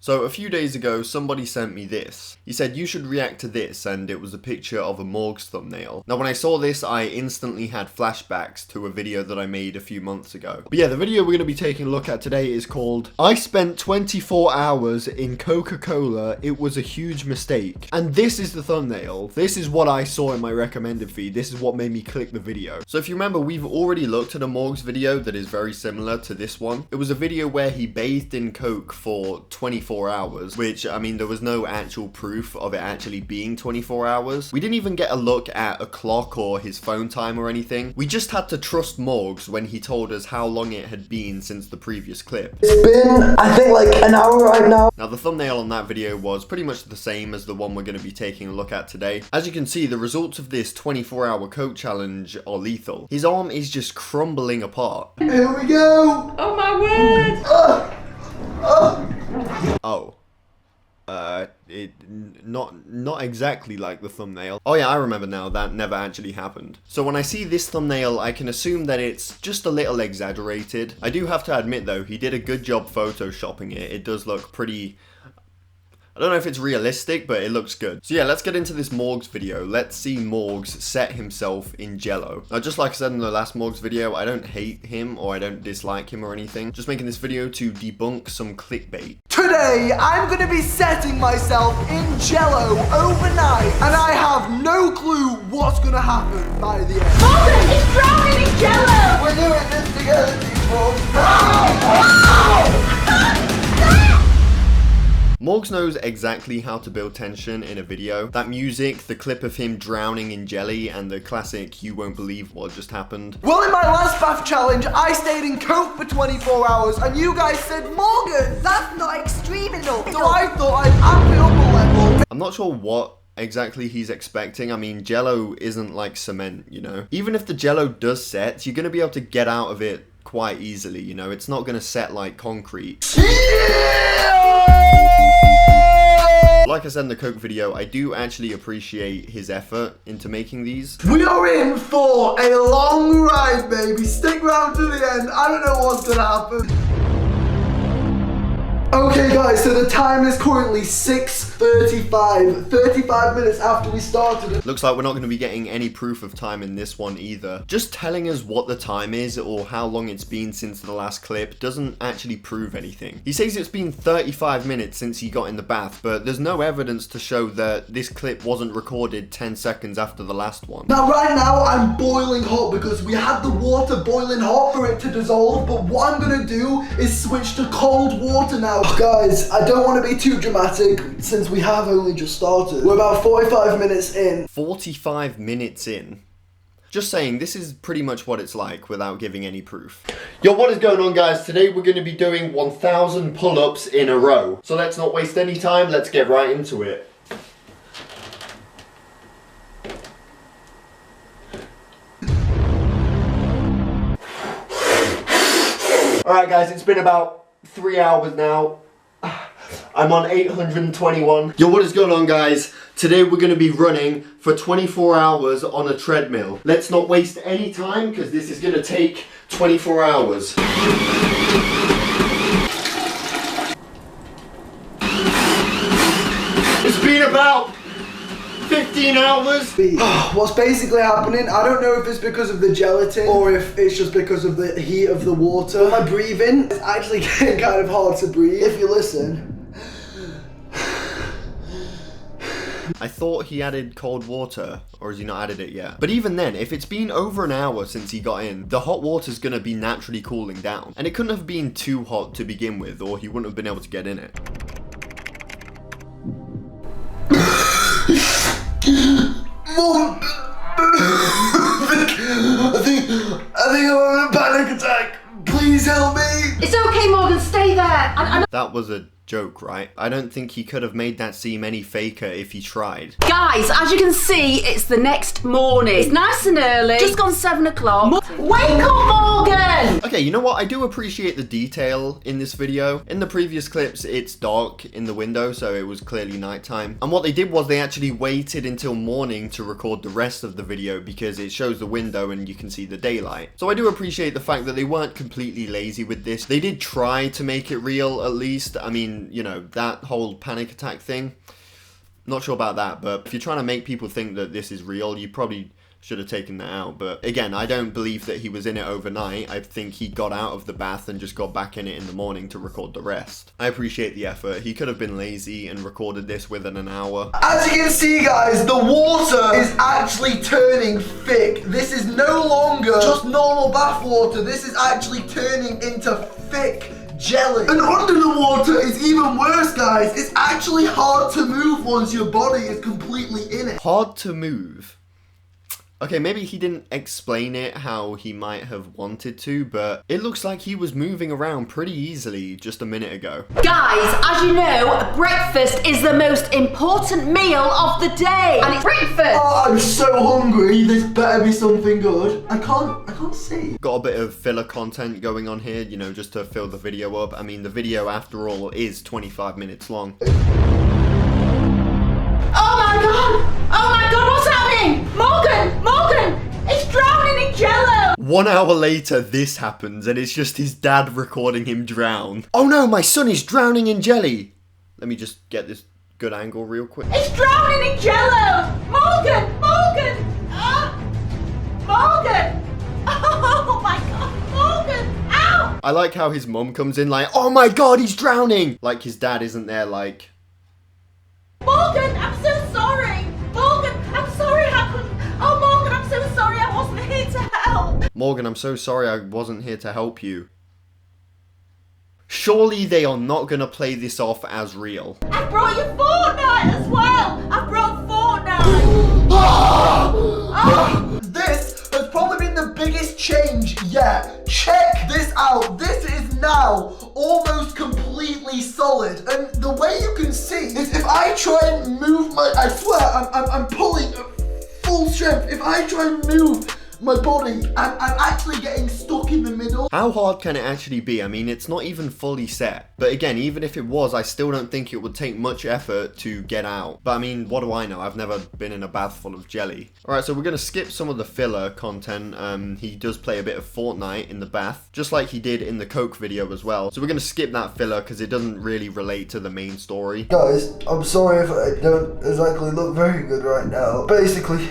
So a few days ago, somebody sent me this. He said, you should react to this, and it was a picture of a Morgz thumbnail. Now when I saw this, I instantly had flashbacks to a video that I made a few months ago. But yeah, the video we're going to be taking a look at today is called, I spent 24 hours in Coca-Cola, it was a huge mistake. And this is the thumbnail. This is what I saw in my recommended feed. This is what made me click the video. So if you remember, we've already looked at a Morgz video that is very similar to this one. It was a video where he bathed in Coke for 24 hours, which, I mean, there was no actual proof of it actually being 24 hours. We didn't even get a look at a clock or his phone time or anything. We just had to trust Morgz when he told us how long it had been since the previous clip. It's been, I think, like an hour right now. Now, the thumbnail on that video was pretty much the same as the one we're going to be taking a look at today. As you can see, the results of this 24-hour Coke challenge are lethal. His arm is just crumbling apart. Here we go! Oh my word! Oh. Not exactly like the thumbnail. Oh yeah, I remember now, that never actually happened. So when I see this thumbnail, I can assume that it's just a little exaggerated. I do have to admit though, he did a good job photoshopping it. It does look pretty... I don't know if it's realistic, but it looks good. So yeah, let's get into this Morgz video. Let's see Morgz set himself in Jello. Now, just like I said in the last Morgz video, I don't hate him or I don't dislike him or anything. Just making this video to debunk some clickbait. Today, I'm gonna be setting myself in Jello overnight, and I have no clue what's gonna happen by the end. Morgan, it's drowning in Jello! We're doing this together, people. Morgz knows exactly how to build tension in a video. That music, the clip of him drowning in jelly, and the classic "you won't believe what just happened." Well, in my last bath challenge, I stayed in Coke for 24 hours, and you guys said, Morgan, that's not extreme enough. So I thought I'd amp it up a level. I'm not sure what exactly he's expecting. I mean, Jello isn't like cement, you know? Even if the Jello does set, you're gonna be able to get out of it quite easily, you know? It's not gonna set like concrete. Like I said in the Coke video, I do actually appreciate his effort into making these. We are in for a long ride, baby. Stick around to the end. I don't know what's gonna happen. Okay guys, so the time is currently 6:35, 35 minutes after we started. Looks like we're not going to be getting any proof of time in this one either. Just telling us what the time is or how long it's been since the last clip doesn't actually prove anything. He says it's been 35 minutes since he got in the bath, but there's no evidence to show that this clip wasn't recorded 10 seconds after the last one. Now right now I'm boiling hot because we had the water boiling hot for it to dissolve, but what I'm gonna do is switch to cold water now. Guys, I don't want to be too dramatic since we have only just started. We're about 45 minutes in. 45 minutes in? Just saying, this is pretty much what it's like without giving any proof. Yo, what is going on guys? Today we're going to be doing 1,000 pull-ups in a row. So let's not waste any time, let's get right into it. Alright guys, it's been about 3 hours now. I'm on 821. Yo, what is going on guys? Today we're going to be running for 24 hours on a treadmill. Let's not waste any time because this is going to take 24 hours. It's been about 15 hours. What's basically happening, I don't know if it's because of the gelatin or if it's just because of the heat of the water. My breathing is actually getting kind of hard to breathe if you listen. I thought he added cold water, or has he not added it yet? But even then, if it's been over an hour since he got in, the hot water's gonna be naturally cooling down. And it couldn't have been too hot to begin with, or he wouldn't have been able to get in it. Mom! I think I'm having a panic attack. Please help me. It's okay, Morgan, stay there. That was a joke, right? I don't think he could have made that seem any faker if he tried. Guys, as you can see, it's the next morning. It's nice and early. Just gone 7 o'clock. Wake up, Morgan! Okay, you know what? I do appreciate the detail in this video. In the previous clips, it's dark in the window, so it was clearly nighttime. And what they did was they actually waited until morning to record the rest of the video because it shows the window and you can see the daylight. So I do appreciate the fact that they weren't completely lazy with this. They did try to make it real, at least. I mean, mean, you know, that whole panic attack thing, not sure about that, but if you're trying to make people think that this is real, you probably should have taken that out. But again, I don't believe that he was in it overnight. I think he got out of the bath and just got back in it in the morning to record the rest. I appreciate the effort. He could have been lazy and recorded this within an hour. As you can see, guys, the water is actually turning thick. This is no longer just normal bath water. This is actually turning into thick jelly. And under the water is even worse, guys. It's actually hard to move once your body is completely in it. Hard to move? Okay, maybe he didn't explain it how he might have wanted to, but it looks like he was moving around pretty easily just a minute ago. Guys, as you know, breakfast is the most important meal of the day. And it's breakfast. Oh, I'm so hungry. This better be something good. I can't see. Got a bit of filler content going on here, you know, just to fill the video up. I mean, the video, after all, is 25 minutes long. Oh my god! Oh my god, what's happening? Morgan! It's drowning in jello! 1 hour later, this happens, and it's just his dad recording him drown. Oh no, my son is drowning in jelly! Let me just get this good angle real quick. It's drowning in jello! Morgan! Morgan! Oh my god, Morgan! Ow! I like how his mum comes in like, oh my god, he's drowning! Like his dad isn't there like... Morgan, I'm so sorry! Morgan, I'm sorry I couldn't... Oh, Morgan, I'm so sorry I wasn't here to help! Morgan, I'm so sorry I wasn't here to help you. Surely they are not gonna play this off as real. I brought you Fortnite as well! I brought Fortnite! This has probably been the biggest change yet. Check this out. This is now almost completely solid. And the way you can see is if I try and move I swear, I'm pulling full strength. If I try and move my body, I'm actually getting stuck in the middle. How hard can it actually be? I mean, it's not even fully set. But again, even if it was, I still don't think it would take much effort to get out. But I mean, what do I know? I've never been in a bath full of jelly. Alright, so we're going to skip some of the filler content. He does play a bit of Fortnite in the bath, just like he did in the Coke video as well. So we're going to skip that filler because it doesn't really relate to the main story. Guys, I'm sorry if I don't exactly look very good right now. Basically,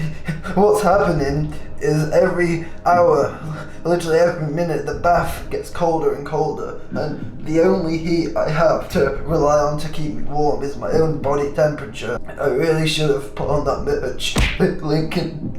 what's happening is every hour, literally every minute, the bath gets colder and colder, and the only heat I have to rely on to keep me warm is my own body temperature. I really should have put on that merch. Link in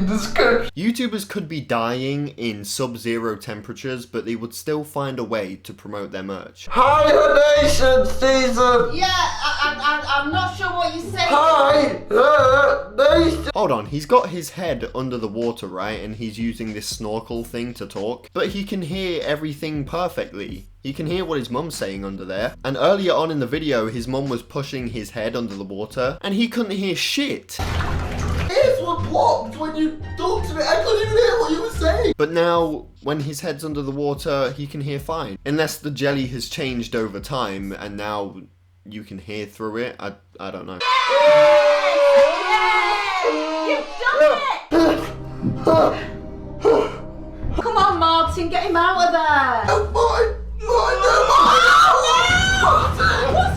description. YouTubers could be dying in sub-zero temperatures, but they would still find a way to promote their merch. Hibernation season! Yeah, I'm not sure what you said. Hibernation! Hold on, he's got his head under the water, right? And he's using this snorkel thing to talk. But he can hear everything perfectly. He can hear what his mum's saying under there. And earlier on in the video, his mum was pushing his head under the water, and he couldn't hear shit. Ears were blocked when you talked to me. I couldn't even hear what you were saying. But now, when his head's under the water, he can hear fine. Unless the jelly has changed over time, and now you can hear through it. I don't know. You've done it! Come on, Martin, get him out of there! What's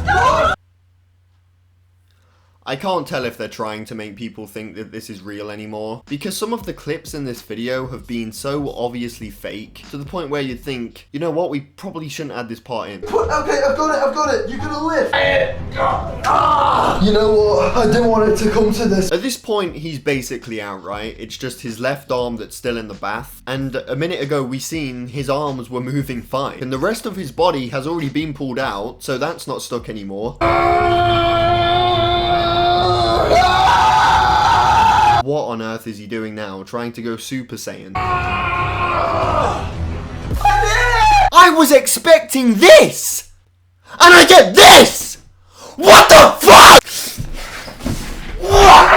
going on? I can't tell if they're trying to make people think that this is real anymore, because some of the clips in this video have been so obviously fake, to the point where you'd think, you know what, we probably shouldn't add this part in. Okay, I've got it. You're gonna lift. You know what? I didn't want it to come to this. At this point, he's basically out, right? It's just his left arm that's still in the bath, and a minute ago we seen his arms were moving fine, and the rest of his body has already been pulled out, so that's not stuck anymore. What on earth is he doing now? Trying to go Super Saiyan? I was expecting this! And I get this! What the fuck?!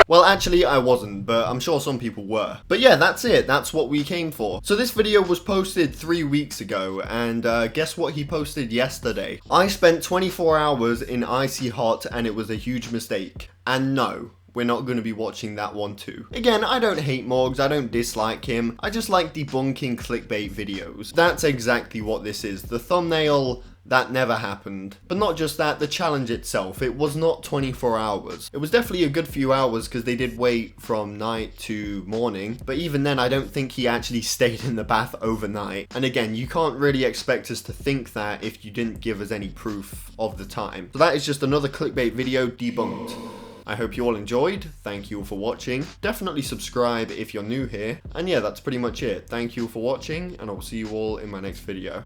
Well, actually, I wasn't, but I'm sure some people were. But yeah, that's it. That's what we came for. So this video was posted 3 weeks ago, and guess what he posted yesterday? I spent 24 hours in icy hot, and it was a huge mistake. And no, we're not going to be watching that one too. Again, I don't hate Morgz, I don't dislike him, I just like debunking clickbait videos. That's exactly what this is. The thumbnail That never happened. But not just that, the challenge itself, it was not 24 hours. It was definitely a good few hours because they did wait from night to morning. But even then, I don't think he actually stayed in the bath overnight. And again, you can't really expect us to think that if you didn't give us any proof of the time. So that is just another clickbait video debunked. I hope you all enjoyed. Thank you all for watching. Definitely subscribe if you're new here. And yeah, that's pretty much it. Thank you for watching, and I'll see you all in my next video.